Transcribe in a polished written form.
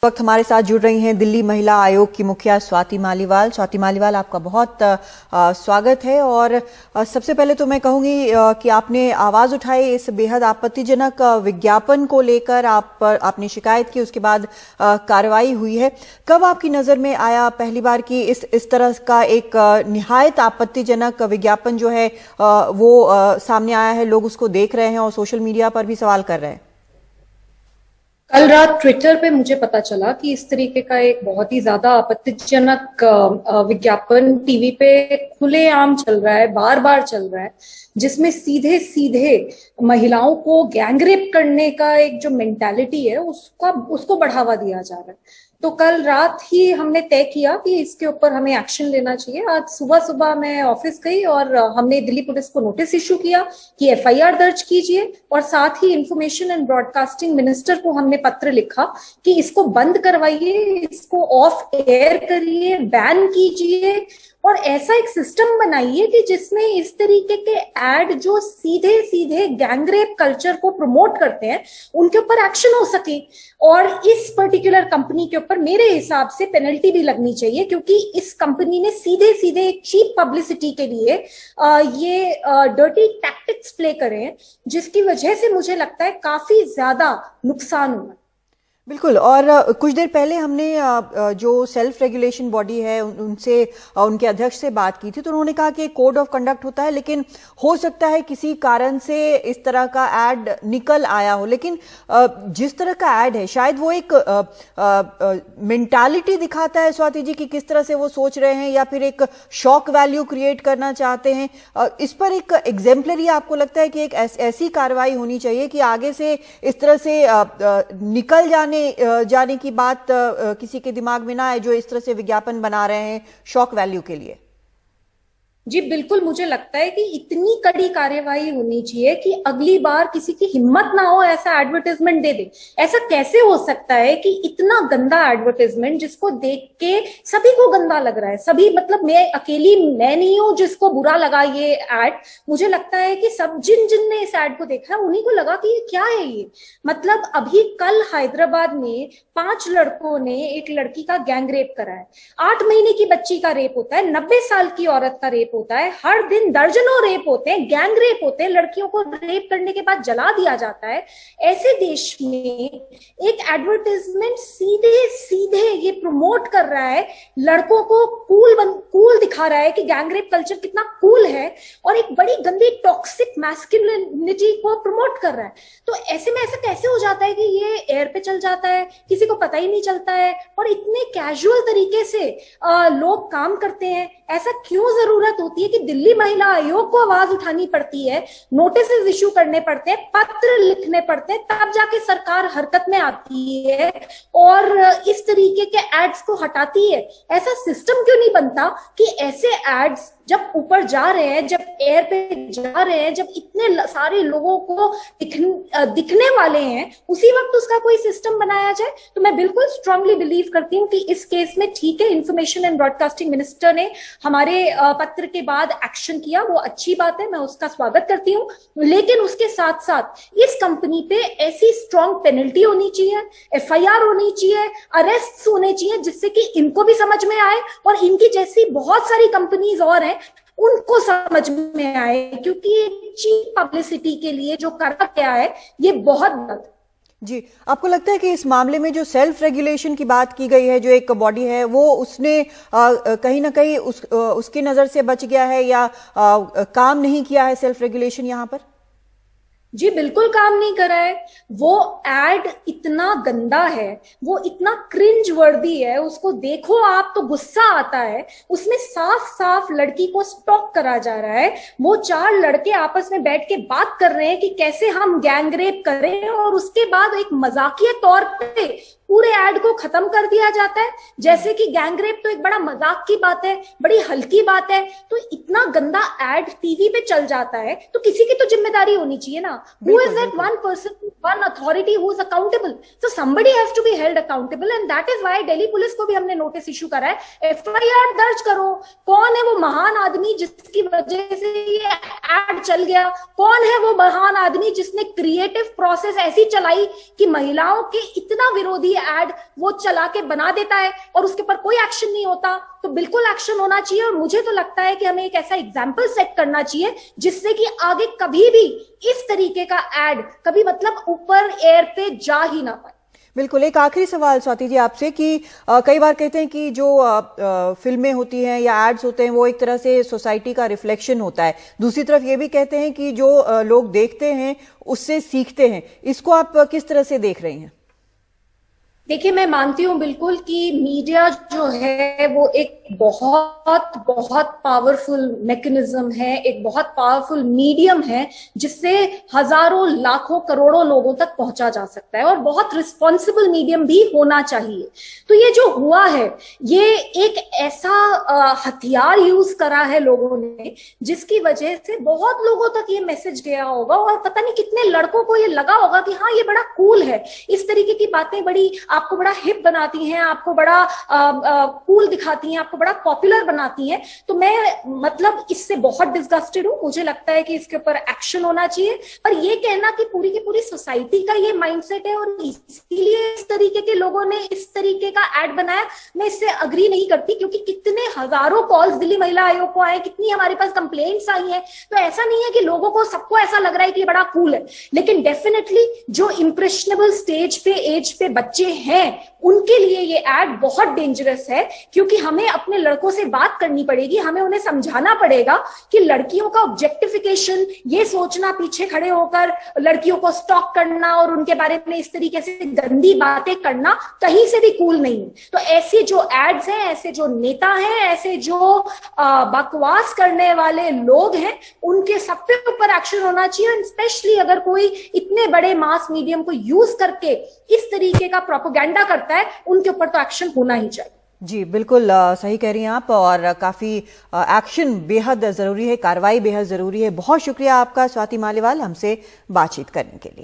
वक्त हमारे साथ जुड़ रही हैं दिल्ली महिला आयोग की मुखिया स्वाति मालीवाल। स्वाति मालीवाल, आपका बहुत स्वागत है। और सबसे पहले तो मैं कहूंगी कि आपने आवाज उठाई इस बेहद आपत्तिजनक विज्ञापन को लेकर, आपने शिकायत की, उसके बाद कार्रवाई हुई है। कब आपकी नजर में आया पहली बार कि इस तरह का एक निहायत आपत्तिजनक विज्ञापन जो है वो सामने आया है, लोग उसको देख रहे हैं और सोशल मीडिया पर भी सवाल कर रहे हैं? कल रात ट्विटर पे मुझे पता चला कि इस तरीके का एक बहुत ही ज्यादा आपत्तिजनक विज्ञापन टीवी पे खुलेआम चल रहा है, बार बार चल रहा है, जिसमें सीधे सीधे महिलाओं को गैंगरेप करने का एक जो मेंटालिटी है उसको बढ़ावा दिया जा रहा है। तो कल रात ही हमने तय किया कि इसके ऊपर हमें एक्शन लेना चाहिए। आज सुबह सुबह मैं ऑफिस गई और हमने दिल्ली पुलिस को नोटिस इशू किया कि एफआईआर दर्ज कीजिए, और साथ ही इंफॉर्मेशन एंड ब्रॉडकास्टिंग मिनिस्टर को हमने पत्र लिखा कि इसको बंद करवाइए, इसको ऑफ एयर करिए, बैन कीजिए, और ऐसा एक सिस्टम बनाइए कि जिसमें इस तरीके के एड जो सीधे सीधे गैंगरेप कल्चर को प्रमोट करते हैं उनके ऊपर एक्शन हो सके। और इस पर्टिकुलर कंपनी के ऊपर मेरे हिसाब से पेनल्टी भी लगनी चाहिए, क्योंकि इस कंपनी ने सीधे सीधे एक चीप पब्लिसिटी के लिए ये डर्टी टैक्टिक्स प्ले करे हैं, जिसकी वजह से मुझे लगता है काफी ज्यादा नुकसान हुआ। बिल्कुल। और कुछ देर पहले हमने जो सेल्फ रेगुलेशन बॉडी है उनसे, उनके अध्यक्ष से बात की थी, तो उन्होंने कहा कि कोड ऑफ कंडक्ट होता है, लेकिन हो सकता है किसी कारण से इस तरह का एड निकल आया हो। लेकिन जिस तरह का एड है, शायद वो एक मेंटालिटी दिखाता है स्वाति जी, कि किस तरह से वो सोच रहे हैं, या फिर एक शॉक वैल्यू क्रिएट करना चाहते हैं। इस पर एक एग्जेम्पलरी आपको लगता है कि एक ऐसी कार्रवाई होनी चाहिए कि आगे से इस तरह से निकल जाने की बात किसी के दिमाग में ना आए, जो इस तरह से विज्ञापन बना रहे हैं शॉक वैल्यू के लिए? जी बिल्कुल, मुझे लगता है कि इतनी कड़ी कार्यवाही होनी चाहिए कि अगली बार किसी की हिम्मत ना हो ऐसा एडवर्टाइजमेंट दे दे। ऐसा कैसे हो सकता है कि इतना गंदा एडवर्टाइजमेंट जिसको देख के सभी को गंदा लग रहा है, सभी, मतलब मैं नहीं हूं जिसको बुरा लगा ये एड। मुझे लगता है कि सब जिन ने इस एड को देखा है उन्हीं को लगा कि ये क्या है ये। मतलब अभी कल हैदराबाद में 5 लड़कों ने एक लड़की का गैंग रेप करा है, 8 महीने की बच्ची का रेप होता है, 90 साल की औरत का रेप होता है, हर दिन दर्जनों रेप होते हैं, गैंग रेप होते हैं, लड़कियों को रेप करने के बाद जला दिया जाता है। ऐसे देश में एक एडवर्टाइजमेंट सीधे सीधे ये प्रमोट कर रहा है, लड़कों को कूल दिखा रहा है कि गैंग रेप कल्चर कितना कूल है, और एक बड़ी गंदी टॉक्सिक मैस्कुलिनिटी को प्रमोट कर रहा है। तो ऐसे में ऐसा कैसे हो जाता है कि ये एयर पे चल जाता है, किसी को पता ही नहीं चलता है, और इतने कैजुअल तरीके से लोग काम करते हैं। ऐसा क्यों जरूरत होती है कि दिल्ली महिला आयोग को आवाज उठानी पड़ती है, नोटिस इश्यू करने पड़ते हैं, पत्र लिखने पड़ते हैं, तब जाके सरकार हरकत में आती है और इस तरीके के एड्स को हटाती है? ऐसा सिस्टम क्यों नहीं बनता कि ऐसे एड्स जब ऊपर जा रहे हैं, जब एयर पे जा रहे हैं, जब इतने सारे लोगों को दिखने वाले हैं, उसी वक्त उसका कोई सिस्टम बनाया जाए? तो मैं बिल्कुल स्ट्रांगली बिलीव करती हूँ कि इस केस में ठीक है, इंफॉर्मेशन एंड ब्रॉडकास्टिंग मिनिस्टर ने हमारे पत्र के बाद एक्शन किया, वो अच्छी बात है, मैं उसका स्वागत करती हूँ। लेकिन उसके साथ साथ इस कंपनी पे ऐसी स्ट्रांग पेनल्टी होनी चाहिए, एफआईआर होनी चाहिए, अरेस्ट होने चाहिए, जिससे कि इनको भी समझ में आए और इनकी जैसी बहुत सारी कंपनीज और हैं उनको समझ में आए, क्योंकि चीप पब्लिसिटी के लिए जो करा गया है ये बहुत गलत। जी, आपको लगता है कि इस मामले में जो सेल्फ रेगुलेशन की बात की गई है, जो एक बॉडी है, वो उसने कहीं ना कहीं उसकी नजर से बच गया है, या काम नहीं किया है सेल्फ रेगुलेशन यहाँ पर? जी बिल्कुल काम नहीं करा है। वो एड इतना गंदा है, वो इतना क्रिंज वर्दी है, उसको देखो आप तो गुस्सा आता है। उसमें साफ साफ लड़की को स्टॉक करा जा रहा है। वो 4 लड़के आपस में बैठ के बात कर रहे हैं कि कैसे हम गैंगरेप करें, और उसके बाद एक मजाकिया तौर पे पूरे एड को खत्म कर दिया जाता है, जैसे कि गैंगरेप तो एक बड़ा मजाक की बात है, बड़ी हल्की बात है। तो इतना गंदा एड टीवी पे चल जाता है, तो किसी की तो जिम्मेदारी होनी चाहिए ना। Who is that one person one authority who is accountable. So somebody has to be held accountable, and that is why Delhi police को भी हमने नोटिस इशू करा है, FIR दर्ज करो। कौन है वो महान आदमी जिसकी वजह से ये एड चल गया? कौन है वो महान आदमी जिसने क्रिएटिव प्रोसेस ऐसी चलाई कि महिलाओं के इतना विरोधी एड वो चला के बना देता है और उसके ऊपर कोई एक्शन नहीं होता? तो बिल्कुल एक्शन होना चाहिए, और मुझे तो लगता है कि हमें एक ऐसा एग्जाम्पल सेट करना चाहिए जिससे कि आगे कभी भी इस तरीके का एड कभी मतलब ऊपर एयर पे जा ही ना पाए। बिल्कुल। एक आखिरी सवाल स्वाति जी आपसे कि कई बार कहते हैं कि जो फिल्में होती हैं या एड्स होते हैं वो एक तरह से सोसाइटी का रिफ्लेक्शन होता है, दूसरी तरफ ये भी कहते हैं कि जो लोग देखते हैं उससे सीखते हैं। इसको आप किस तरह से देख रही हैं? देखिए, मैं मानती हूं बिल्कुल कि मीडिया जो है वो एक बहुत बहुत पावरफुल मैकेनिज्म है, एक बहुत पावरफुल मीडियम है जिससे हजारों लाखों करोड़ों लोगों तक पहुंचा जा सकता है, और बहुत रिस्पॉन्सिबल मीडियम भी होना चाहिए। तो ये जो हुआ है, ये एक ऐसा हथियार यूज करा है लोगों ने जिसकी वजह से बहुत लोगों तक ये मैसेज गया होगा, और पता नहीं कितने लड़कों को ये लगा होगा कि हाँ, ये बड़ा कूल है, इस तरीके की बातें बड़ी आपको बड़ा हिप बनाती हैं, आपको बड़ा कूल दिखाती हैं, आपको बड़ा पॉपुलर बनाती हैं। तो मैं मतलब इससे बहुत डिस्गस्टेड हूं। मुझे लगता है कि इसके ऊपर एक्शन होना चाहिए। पर ये कहना कि पूरी की पूरी सोसाइटी का ये माइंडसेट है और इसीलिए इस तरीके के लोगों ने इस तरीके का एड बनाया, मैं इससे अग्री नहीं करती, क्योंकि कितने हजारों कॉल्स दिल्ली महिला आयोग को आए, कितनी हमारे पास कंप्लेंट्स आई हैं। तो ऐसा नहीं है कि लोगों को सबको ऐसा लग रहा है कि ये बड़ा कूल है, लेकिन डेफिनेटली जो इंप्रेशनेबल स्टेज पे एज पे बच्चे हैं उनके लिए ये एड बहुत डेंजरस है, क्योंकि हमें अपने लड़कों से बात करनी पड़ेगी, हमें उन्हें समझाना पड़ेगा कि लड़कियों का ऑब्जेक्टिफिकेशन, ये सोचना पीछे खड़े होकर लड़कियों को स्टॉक करना और उनके बारे में इस तरीके से गंदी बातें करना कहीं से भी कूल नहीं। तो ऐसे जो एड्स हैं, ऐसे जो नेता हैं, ऐसे जो बकवास करने वाले लोग हैं, उनके सब पे ऊपर एक्शन होना चाहिए। स्पेशली अगर कोई इतने बड़े मास मीडियम को यूज करके इस तरीके का प्रोपेगेंडा करता है, उनके ऊपर तो एक्शन होना ही चाहिए। जी बिल्कुल, सही कह रही हैं आप, और काफी एक्शन बेहद जरूरी है, कार्रवाई बेहद जरूरी है। बहुत शुक्रिया आपका स्वाति मालीवाल हमसे बातचीत करने के लिए।